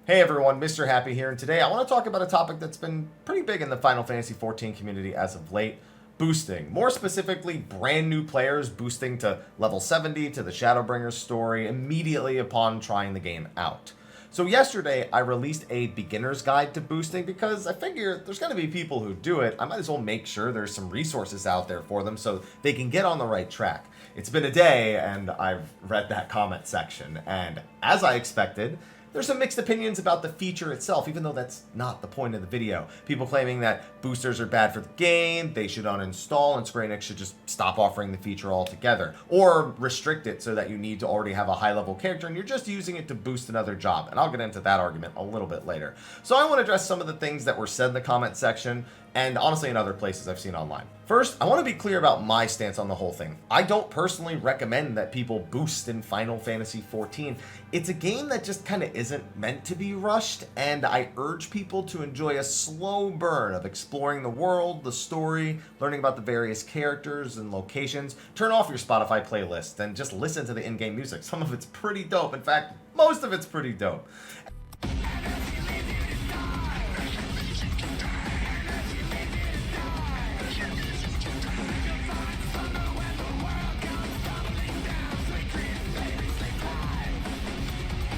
Hey everyone, Mr. Happy here, and today I want to talk about a topic that's been pretty big in the Final Fantasy XIV community as of late, boosting. More specifically, brand new players boosting to level 70 to the Shadowbringers story immediately upon trying the game out. So yesterday, I released a beginner's guide to boosting because I figure there's going to be people who do it. I might as well make sure there's some resources out there for them so they can get on the right track. It's been a day, and I've read that comment section, and as I expected, there's some mixed opinions about the feature itself, even though that's not the point of the video. People claiming that boosters are bad for the game, they should uninstall, and Square Enix should just stop offering the feature altogether. Or restrict it so that you need to already have a high-level character and you're just using it to boost another job. And I'll get into that argument a little bit later. So I want to address some of the things that were said in the comment section, and honestly in other places I've seen online. First, I want to be clear about my stance on the whole thing. I don't personally recommend that people boost in Final Fantasy XIV. It's a game that just kind of isn't meant to be rushed, and I urge people to enjoy a slow burn of exploring the world, the story, learning about the various characters and locations. Turn off your Spotify playlist and just listen to the in-game music. Some of it's pretty dope. In fact, most of it's pretty dope.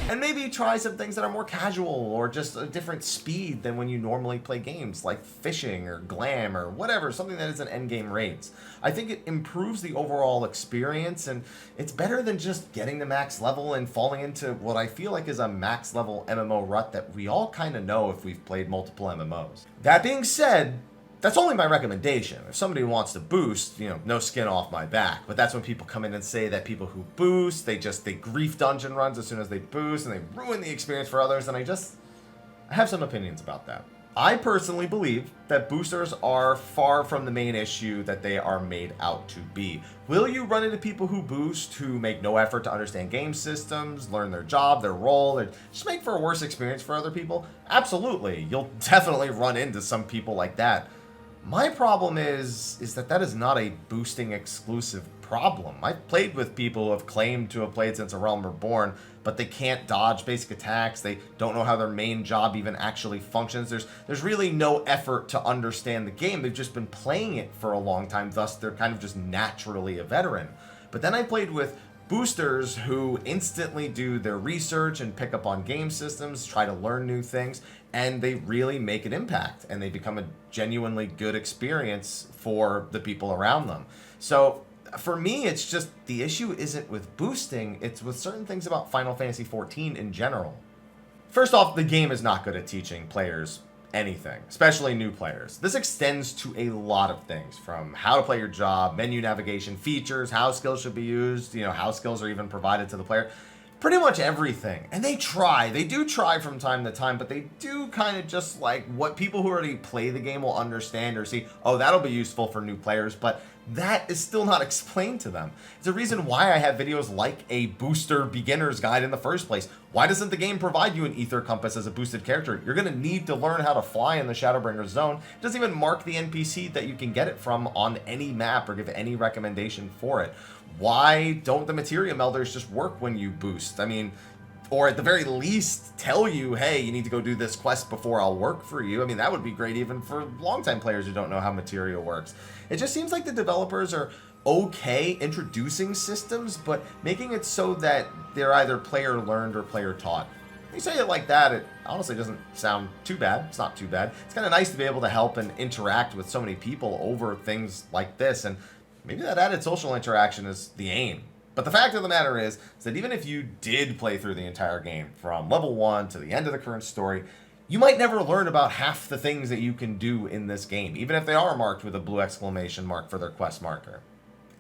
And maybe try some things that are more casual or just a different speed than when you normally play games like fishing or glam or whatever, something that isn't endgame raids. I think it improves the overall experience, and it's better than just getting to max level and falling into what I feel like is a max level MMO rut that we all kind of know if we've played multiple MMOs. That being said, that's only my recommendation. If somebody wants to boost, no skin off my back. But that's when people come in and say that people who boost, they grief dungeon runs as soon as they boost, and they ruin the experience for others, and I have some opinions about that. I personally believe that boosters are far from the main issue that they are made out to be. Will you run into people who boost, who make no effort to understand game systems, learn their job, their role, and just make for a worse experience for other people? Absolutely. You'll definitely run into some people like that. My problem is that is not a boosting exclusive problem. I've played with people who have claimed to have played since A Realm Reborn, but they can't dodge basic attacks. They don't know how their main job even actually functions. There's really no effort to understand the game. They've just been playing it for a long time, thus they're kind of just naturally a veteran. But then I played with boosters who instantly do their research and pick up on game systems, try to learn new things, and they really make an impact, and they become a genuinely good experience for the people around them. So for me, it's just the issue isn't with boosting, it's with certain things about Final Fantasy XIV in general. First off, the game is not good at teaching players anything, especially new players. This extends to a lot of things, from how to play your job, menu navigation, features, how skills should be used, how skills are even provided to the player. Pretty much everything. And they do try from time to time, but they do kind of just like what people who already play the game will understand or see, oh, that'll be useful for new players, but that is still not explained to them. It's a reason why I have videos like a booster beginner's guide in the first place. Why doesn't the game provide you an ether compass as a boosted character? You're going to need to learn how to fly in the Shadowbringers zone. It doesn't even mark the NPC that you can get it from on any map or give any recommendation for it. Why don't the materia melders just work when you boost? Or at the very least tell you, hey, you need to go do this quest before I'll work for you. That would be great even for longtime players who don't know how materia works. It just seems like the developers are okay introducing systems, but making it so that they're either player learned or player taught. When you say it like that, it honestly doesn't sound too bad. It's not too bad. It's kind of nice to be able to help and interact with so many people over things like this, and maybe that added social interaction is the aim. But the fact of the matter is that even if you did play through the entire game from level 1 to the end of the current story, you might never learn about half the things that you can do in this game, even if they are marked with a blue exclamation mark for their quest marker.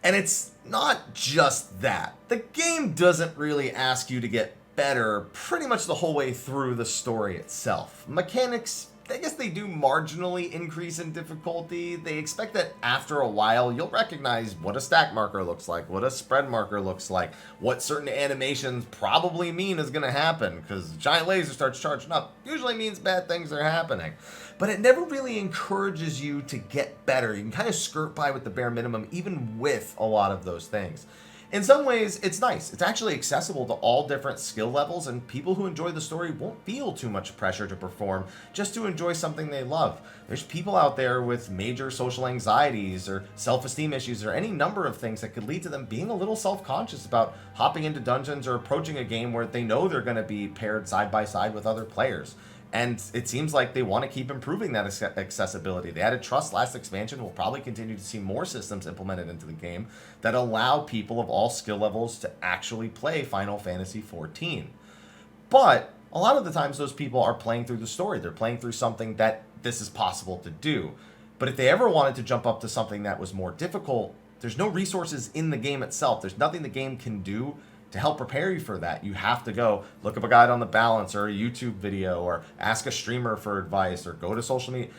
And it's not just that. The game doesn't really ask you to get better pretty much the whole way through the story itself. Mechanics, I guess they do marginally increase in difficulty. They expect that after a while, you'll recognize what a stack marker looks like, what a spread marker looks like, what certain animations probably mean is going to happen, because giant laser starts charging up usually means bad things are happening. But it never really encourages you to get better. You can kind of skirt by with the bare minimum, even with a lot of those things. In some ways, it's nice. It's actually accessible to all different skill levels, and people who enjoy the story won't feel too much pressure to perform just to enjoy something they love. There's people out there with major social anxieties or self-esteem issues or any number of things that could lead to them being a little self-conscious about hopping into dungeons or approaching a game where they know they're going to be paired side by side with other players. And it seems like they want to keep improving that accessibility. The added Trust last expansion will probably continue to see more systems implemented into the game that allow people of all skill levels to actually play Final Fantasy XIV. But a lot of the times those people are playing through the story. They're playing through something that this is possible to do. But if they ever wanted to jump up to something that was more difficult, there's no resources in the game itself. There's nothing the game can do to help prepare you for that. You have to go look up a guide on the balance or a YouTube video or ask a streamer for advice or go to social media.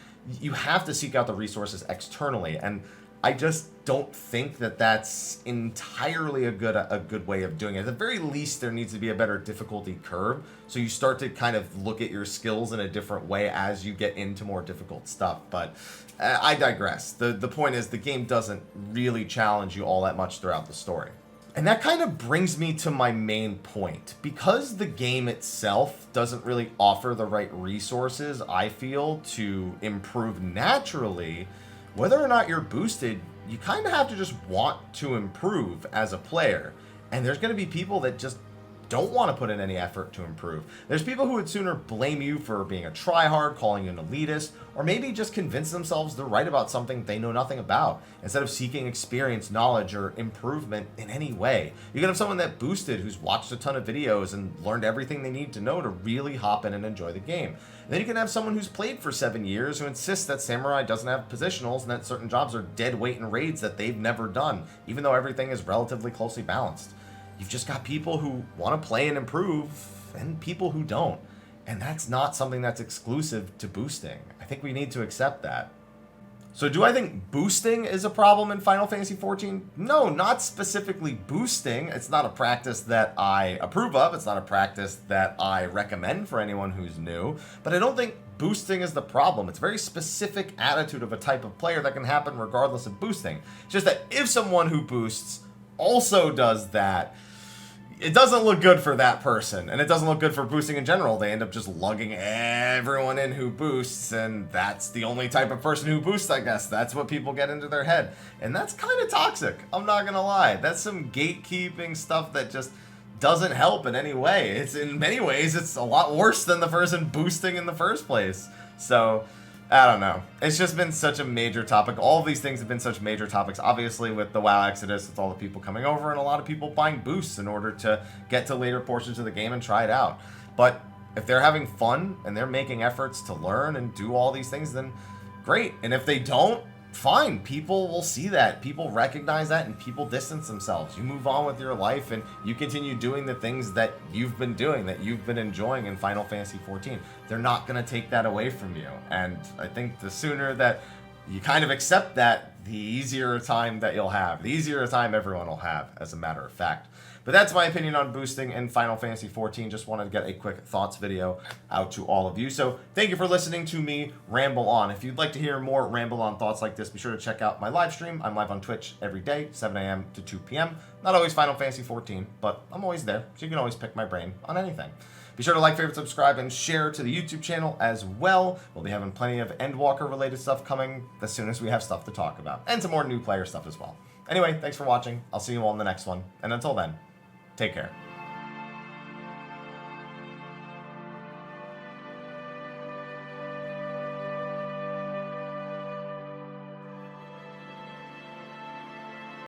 You have to seek out the resources externally, and I just don't think that that's entirely a good way of doing it. At the very least, there needs to be a better difficulty curve, so you start to kind of look at your skills in a different way as you get into more difficult stuff. But I digress. The point is the game doesn't really challenge you all that much throughout the story. And that kind of brings me to my main point. Because the game itself doesn't really offer the right resources, I feel, to improve naturally, whether or not you're boosted, you kind of have to just want to improve as a player. And there's going to be people that just don't want to put in any effort to improve. There's people who would sooner blame you for being a tryhard, calling you an elitist, or maybe just convince themselves they're right about something they know nothing about, instead of seeking experience, knowledge, or improvement in any way. You can have someone that boosted who's watched a ton of videos and learned everything they need to know to really hop in and enjoy the game. And then you can have someone who's played for 7 years who insists that Samurai doesn't have positionals and that certain jobs are dead weight in raids that they've never done, even though everything is relatively closely balanced. You've just got people who want to play and improve and people who don't. And that's not something that's exclusive to boosting. I think we need to accept that. So do I think boosting is a problem in Final Fantasy XIV? No, not specifically boosting. It's not a practice that I approve of. It's not a practice that I recommend for anyone who's new. But I don't think boosting is the problem. It's a very specific attitude of a type of player that can happen regardless of boosting. It's just that if someone who boosts also does that, it doesn't look good for that person, and it doesn't look good for boosting in general. They end up just lugging everyone in who boosts, and that's the only type of person who boosts, I guess. That's what people get into their head. And that's kind of toxic, I'm not gonna lie. That's some gatekeeping stuff that just doesn't help in any way. It's in many ways, it's a lot worse than the person boosting in the first place. So, I don't know. It's just been such a major topic. All of these things have been such major topics. Obviously, with the WoW Exodus, with all the people coming over and a lot of people buying boosts in order to get to later portions of the game and try it out. But if they're having fun and they're making efforts to learn and do all these things, then great. And if they don't, fine. People will see that. People recognize that, and people distance themselves. You move on with your life, and you continue doing the things that you've been doing, that you've been enjoying in Final Fantasy XIV. They're not going to take that away from you. And I think the sooner that you kind of accept that, the easier time that you'll have. The easier time everyone will have, as a matter of fact. But that's my opinion on boosting in Final Fantasy XIV. Just wanted to get a quick thoughts video out to all of you. So thank you for listening to me ramble on. If you'd like to hear more ramble on thoughts like this, be sure to check out my live stream. I'm live on Twitch every day, 7 a.m. to 2 p.m. Not always Final Fantasy XIV, but I'm always there, so you can always pick my brain on anything. Be sure to like, favorite, subscribe, and share to the YouTube channel as well. We'll be having plenty of Endwalker related stuff coming as soon as we have stuff to talk about, and some more new player stuff as well. Anyway, thanks for watching. I'll see you all in the next one, and until then, take care.